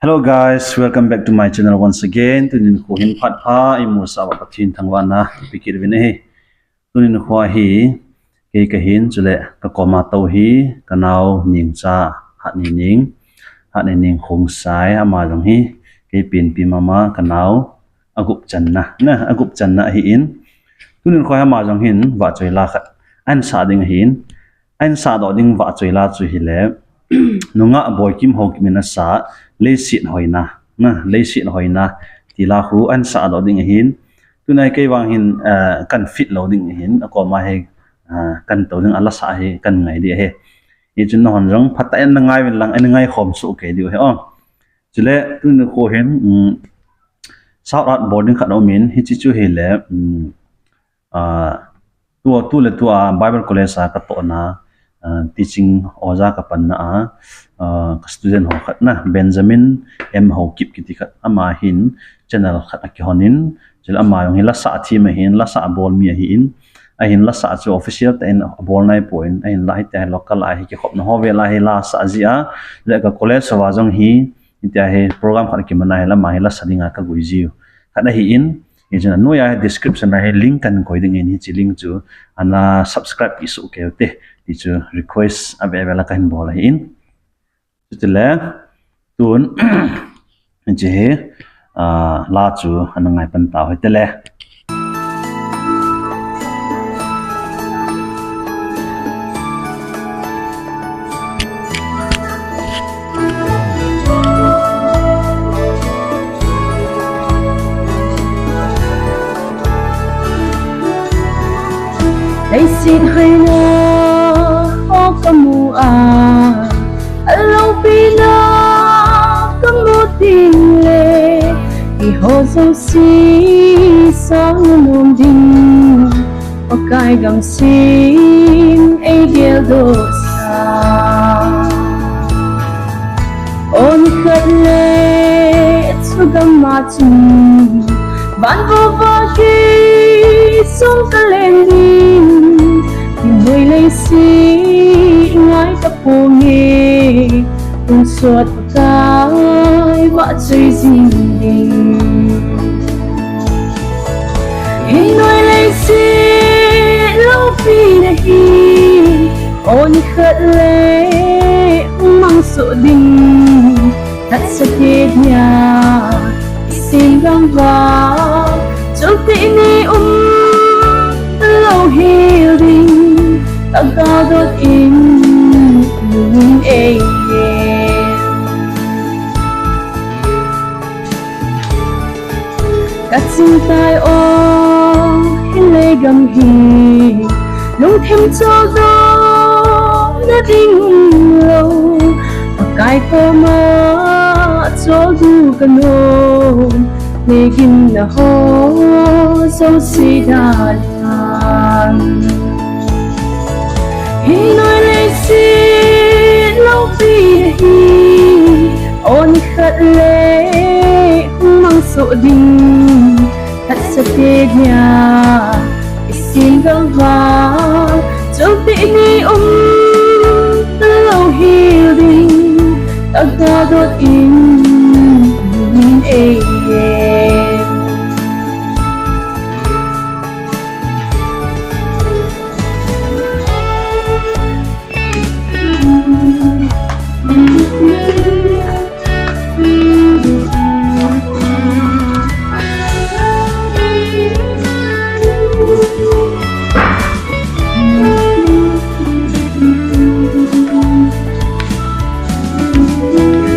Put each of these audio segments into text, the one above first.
Hello guys, welcome back to my channel once again. Tunin ko hin phat pha imu sa wa pathin thangwana pikir vin he. Tunin khwa hi ke kahin chule ka koma to hi Kanao ning cha Hatneineng Khongsai ama jong hi ke pin pi mama Kanao agup channa hi in. Tunin khwa ama jong hin wa choi la khat an sa ding hin an sa do ding wa choi la chu hi le nunga boy kim ho kim na sa Leiset Hoina tila hu an sa lo ding hin tunai ke wang hin kan fit lo ding hin ko ma he kan to ding ala sa he kan ngai di he i chun hon rong phata en ngai wen lang en ngai khom su ke di he on chule tun ko hen south out boarding khat o min hi chi chu he le tu le bible college sa ka to na teaching oza ka pan na student ho khat na Benjamin M ho kip kiti khat ama hin channel khat ki honin jil ama yong la sa thi ma hin la sa bol mi hin a hin la sa chu official ta in bol nai point a hin la hi ta local a hi ki khop na ho ve la hi la sa zia le ka college wa jong hi tia he program khat ki mana la ma hi la sadinga ka guijiu khana hi in ejana no ya description na he link kan koi ding in hi chi link chu ana subscribe ki su ke te ti chu request available la kan bol hi in chutile tun je he la chu anangai pan ta hoitele Leiset Hoina o kamu alau pina kamu tingle iho si sang nom ding pakai gam sin egel dosa on khatle tsugam matu ban baki sung kalending Mùi lấy xí ngái ta phô nghê Cùng suốt cái vã chơi gì đi Hình nuôi lấy xí lâu phí nà hi Ôn khất lệ mang sổ đình Thật sẽ kết nhà Xin găng vào Cho tị ni lâu hiểu đình Taga dot in lung e Katsin tai o hele gam hi lung thêm cho do na ding lo Pakai ko ma cho du kano Negin na ho so si dan Hình nuôi lấy xí lâu phí hi Ôn khất lệ mang sổ đình Thật sẽ kết nhà Xin găng vào Trong tị ni lâu hiểu đình Ta ga đốt in Nhìn em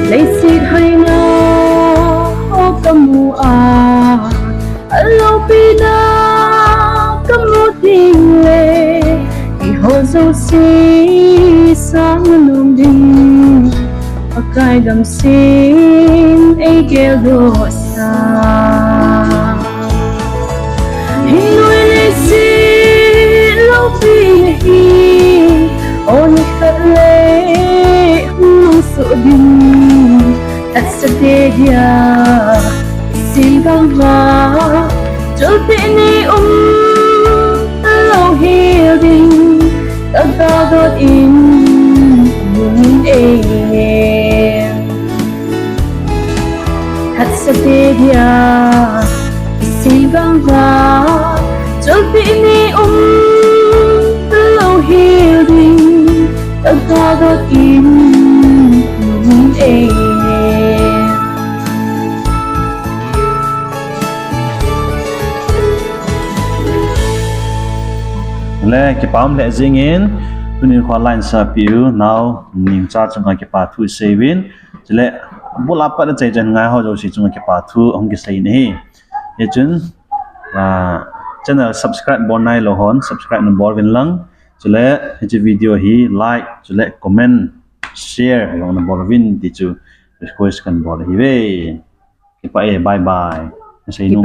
Leiset Hoina o kamu alau pina kamu tingle iho si sang nom ding pakai gam sin egel dosa Hinui leiset lâu phí hi on khatle mang sổ đình Thật sẽ thế dia xin găng vào cho tị ni lâu hiểu đình Taga dot in lung e thật sa tê dia si vang ra cho bị mi lâu hiểu đi tao ta đó im muốn em le ki pam le zingin tunin khwa line sa piu now ning cha chunga ki pa thu sevin chile bula pa da chai jan ngai ho jo si chunga ki pa thu ong ki sei ni ye chun channel subscribe bon nai lo hon subscribe no bor vin lang chile he video hi like chile comment share long no bor vin ti chu request kan bor hi ve ki pa e bye bye sei no